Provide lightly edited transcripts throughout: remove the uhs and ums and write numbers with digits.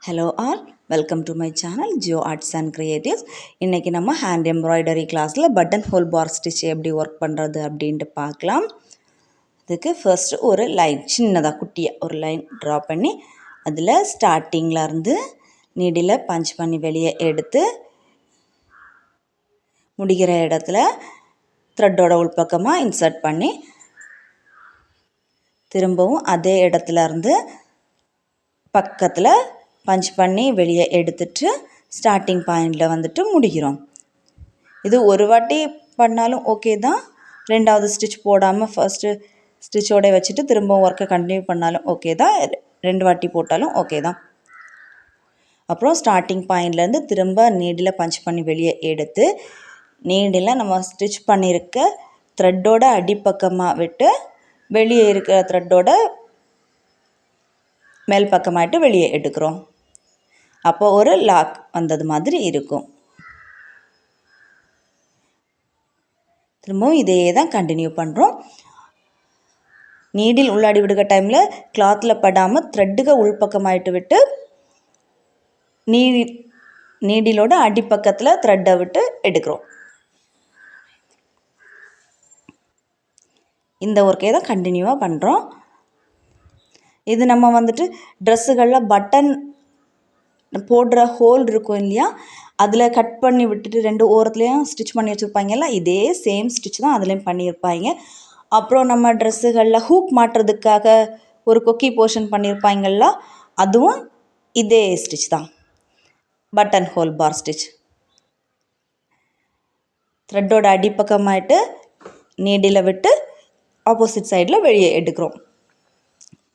Hello all, welcome to my channel Geo Arts and Creatives. இன்னைக்கு நம்ம hand embroidery classல button hole bar stitch எப்படி work பண்றது அப்படினு பார்க்கலாம். அதுக்கு first ஒரு லைன் சின்னதா குட்டியா ஒரு லைன் draw பண்ணி அதுல ஸ்டார்டிங்ல இருந்து நீடில பஞ்ச் பண்ணி வெளியே எடுத்து முடிகிற இடத்துல threadோட உள்பக்கமா insert பண்ணி திரும்பவும் அதே இடத்துல இருந்து பக்கத்துல பஞ்ச் பண்ணி வெளியே எடுத்துட்டு ஸ்டார்டிங் பாயிண்ட்ல வந்துட்டு முடிக்கிறோம். இது ஒரு வாட்டி பண்ணாலும் ஓகே தான். ரெண்டாவது ஸ்டிட்ச் போடாம ஃபர்ஸ்ட் ஸ்டிட்சோட வச்சிட்டு திரும்ப வர்க்க கண்டினியூ பண்ணாலும் ஓகே தான். ரெண்டு வாட்டி போட்டாலும் ஓகே தான். அப்புறம் ஸ்டார்டிங் பாயிண்ட்ல இருந்து திரும்ப நீடில பஞ்ச் பண்ணி வெளியே எடுத்து நீடில நம்ம ஸ்டிட்ச் பண்ணிருக்க த்ரெட்டோட அடிப்பக்கமா விட்டு வெளியே இருக்கிற த்ரெட்டோட மேல் பக்கமாயிட்டு வெளியே எடுக்கிறோம். அப்போ ஒரு லாக் வந்தது மாதிரி இருக்கும். திரும்பவும் இதே தான் கண்டினியூ பண்ணுறோம். நீடில் உள்ளாடி விடுகிற டைமில் கிளாத்தில் படாமல் த்ரெட்டுக உள்பக்கமாயிட்டு விட்டு நீடிலோட அடிப்பக்கத்தில் த்ரெட்டை விட்டு எடுக்கிறோம். இந்த ஒர்க்கே தான் கண்டினியூவாக பண்ணுறோம். இது நம்ம வந்துட்டு ட்ரெஸ்ஸுகளில் பட்டன் போடுற ஹோல் இருக்கும் இல்லையா, அதில் கட் பண்ணி விட்டுட்டு ரெண்டு ஓரத்துலேயும் ஸ்டிச் பண்ணி வச்சுருப்பாங்கல்ல, இதே சேம் ஸ்டிச் தான் அதுலேயும் பண்ணியிருப்பாங்க. அப்புறம் நம்ம ட்ரெஸ்ஸுகளில் ஹூக் மாட்டுறதுக்காக ஒரு கொக்கி போர்ஷன் பண்ணியிருப்பாங்கல்ல, அதுவும் இதே ஸ்டிச் தான், பட்டன் ஹோல் பார் ஸ்டிச். த்ரெட்டோட அடிப்பக்கமாயிட்டு நீடில் விட்டு ஆப்போசிட் சைடில் வெளியே எடுக்கிறோம்.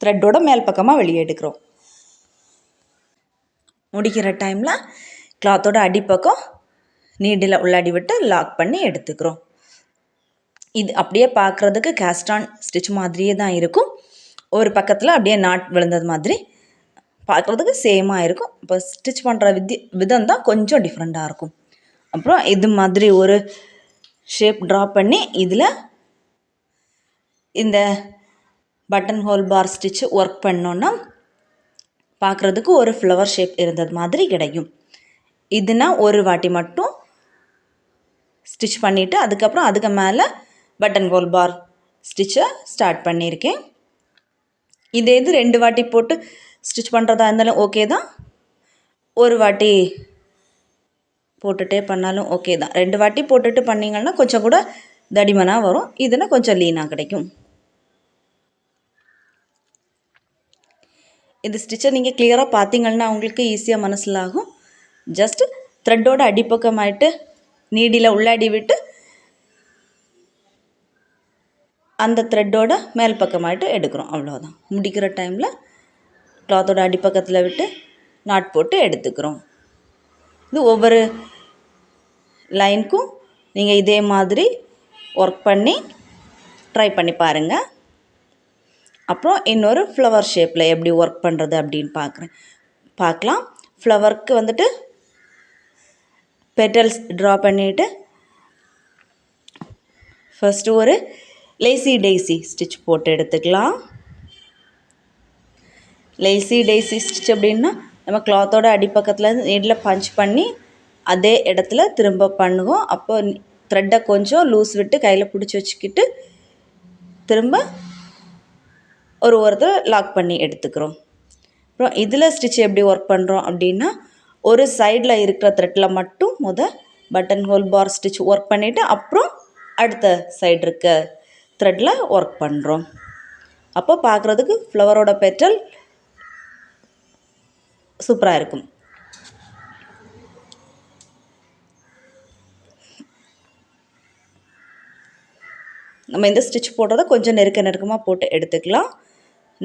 த்ரெட்டோட மேல் பக்கமாக வெளியே எடுக்கிறோம். முடிக்கிற டைமில் கிளாத்தோட அடிப்பக்கம் நீடில் உள்ளாடி விட்டு லாக் பண்ணி எடுத்துக்கிறோம். இது அப்படியே பார்க்குறதுக்கு கேஸ்டான் ஸ்டிச் மாதிரியே தான் இருக்கும். ஒரு பக்கத்தில் அப்படியே நாட் விழுந்தது மாதிரி பார்க்குறதுக்கு சேமாக இருக்கும். இப்போ ஸ்டிச் பண்ணுற விதம் தான் கொஞ்சம் டிஃப்ரெண்ட்டாக இருக்கும். அப்புறம் இது மாதிரி ஒரு ஷேப் ட்ரா பண்ணி இதில் இந்த பட்டன் ஹோல் பார் ஸ்டிச் ஒர்க் பண்ணோன்னா பார்க்குறதுக்கு ஒரு ஃப்ளவர் ஷேப் இருந்தது மாதிரி கிடைக்கும். இதுனா ஒரு வாட்டி மட்டும் ஸ்டிச் பண்ணிவிட்டு அதுக்கப்புறம் அதுக்கு மேலே பட்டன் ஹோல் பார் ஸ்டிச்சை ஸ்டார்ட் பண்ணியிருக்கேன். இது ரெண்டு வாட்டி போட்டு ஸ்டிச் பண்ணுறதா இருந்தாலும் ஓகே தான். ஒரு வாட்டி போட்டுகிட்டே பண்ணாலும் ஓகே தான். ரெண்டு வாட்டி போட்டுட்டு பண்ணிங்கன்னா கொஞ்சம் கூட தடிமனாக வரும். இதுனா கொஞ்சம் லீனாக கிடைக்கும். இது ஸ்டிச்சை நீங்கள் கிளியராக பார்த்தீங்கன்னா உங்களுக்கு ஈஸியாக மனசில் ஆகும். ஜஸ்ட் த்ரெட்டோட அடிப்பக்கமாயிட்டு நீடில் உள்ளாடி விட்டு அந்த த்ரெட்டோட மேல் பக்கமாயிட்டு எடுக்கிறோம். அவ்வளோதான். முடிக்கிற டைமில் கிளாத்தோட அடிப்பக்கத்தில் விட்டு நாட் போட்டு எடுத்துக்கிறோம். இது ஒவ்வொரு லைனுக்கும் நீங்கள் இதே மாதிரி ஒர்க் பண்ணி ட்ரை பண்ணி பாருங்கள். அப்புறம் இன்னொரு ஃப்ளவர் ஷேப்பில் எப்படி ஒர்க் பண்ணுறது அப்படின்னு பார்க்கலாம். ஃப்ளவருக்கு வந்துட்டு பெட்டல்ஸ் ட்ரா பண்ணிவிட்டு ஃபஸ்ட்டு ஒரு லேசி டெய்ஸி ஸ்டிச் போட்டு எடுத்துக்கலாம். லேசி டெய்ஸி ஸ்டிச் அப்படின்னா நம்ம கிளாத்தோட அடிப்பக்கத்தில் நீடில் பஞ்ச் பண்ணி அதே இடத்துல திரும்ப பண்ணுவோம். அப்போ த்ரெட்டை கொஞ்சம் லூஸ் விட்டு கையில் பிடிச்சி வச்சுக்கிட்டு திரும்ப ஒரு ஓரத்தில் லாக் பண்ணி எடுத்துக்கிறோம். அப்புறம் இதில் ஸ்டிச் எப்படி ஒர்க் பண்ணுறோம் அப்படின்னா ஒரு சைடில் இருக்கிற த்ரெட்டில் மட்டும் பட்டன் ஹோல் பார் ஸ்டிச் ஒர்க் பண்ணிவிட்டு அப்புறம் அடுத்த சைடு இருக்க த்ரெட்டில் ஒர்க் பண்ணுறோம். அப்போ பார்க்குறதுக்கு ஃப்ளவரோட பெட்டல் சூப்பராக இருக்கும். நம்ம இந்த ஸ்டிச் போடுறத கொஞ்சம் நெருக்கமாக போட்டு எடுத்துக்கலாம்.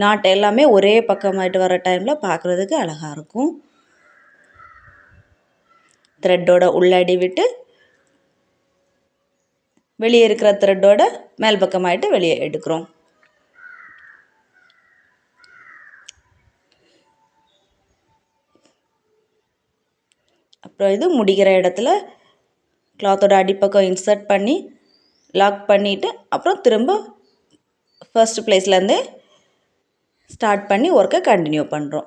நாட் எல்லாமே ஒரே பக்கமாயிட்டு வர டைமில் பார்க்குறதுக்கு அழகாக இருக்கும். த்ரெட்டோட உள்ளாடி விட்டு வெளியே இருக்கிற த்ரெட்டோட மேல் பக்கமாயிட்டு வெளியே எடுக்கிறோம். அப்புறம் இது முடிகிற இடத்துல கிளாத்தோட அடிப்பக்கம் இன்சர்ட் பண்ணி லாக் பண்ணிவிட்டு அப்புறம் திரும்ப ஃபர்ஸ்ட் பிளேஸ்லேருந்தே ஸ்டார்ட் பண்ணி ஒர்க்கை கண்டினியூ பண்ணுறோம்.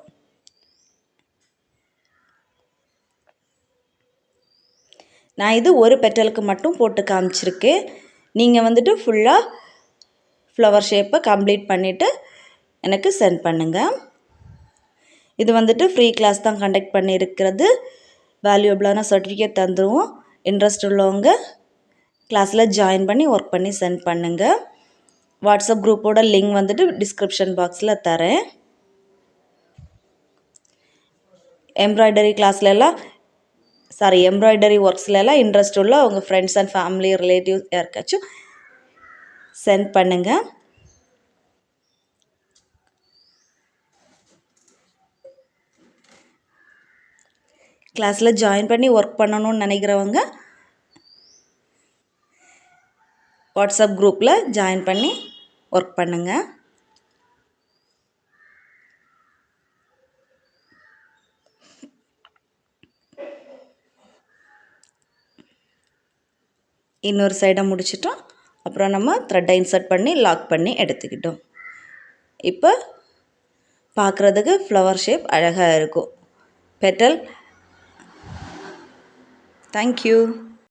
நான் இது ஒரு பெட்டலுக்கு மட்டும் போட்டு காமிச்சிருக்கேன். நீங்கள் வந்துட்டு ஃபுல்லாக ஃப்ளவர் ஷேப்பை கம்ப்ளீட் பண்ணிவிட்டு எனக்கு சென்ட் பண்ணுங்கள். இது வந்துட்டு ஃப்ரீ கிளாஸ் தான் கண்டக்ட் பண்ணியிருக்கிறது. வேல்யூபிளான சர்டிஃபிகேட் தந்துடுவோம். இன்ட்ரெஸ்ட் உள்ளவங்க கிளாஸில் ஜாயின் பண்ணி ஒர்க் பண்ணி சென்ட் பண்ணுங்கள். வாட்ஸ்அப் குரூப்போட லிங்க் வந்துட்டு டிஸ்கிரிப்ஷன் பாக்ஸில் தரேன். எம்ப்ராய்டரி ஒர்க்ஸ்லாம் இன்ட்ரெஸ்ட் உள்ள உங்கள் ஃப்ரெண்ட்ஸ் அண்ட் ஃபேமிலி ரிலேட்டிவ்ஸ் யாருக்காச்சும் சென்ட் பண்ணுங்கள். கிளாஸில் ஜாயின் பண்ணி ஒர்க் பண்ணணும்னு நினைக்கிறவங்க வாட்ஸ்அப் குரூப்பில் ஜாயின் பண்ணி ஒர்க் பண்ணுங்கள். இன்னொரு சைடை முடிச்சிட்டோம். அப்புறம் நம்ம த்ரெட்டை இன்சர்ட் பண்ணி லாக் பண்ணி எடுத்துக்கிட்டோம். இப்போ பார்க்குறதுக்கு ஃப்ளவர் ஷேப் அழகாக இருக்கும். பெட்டல். தேங்க்யூ.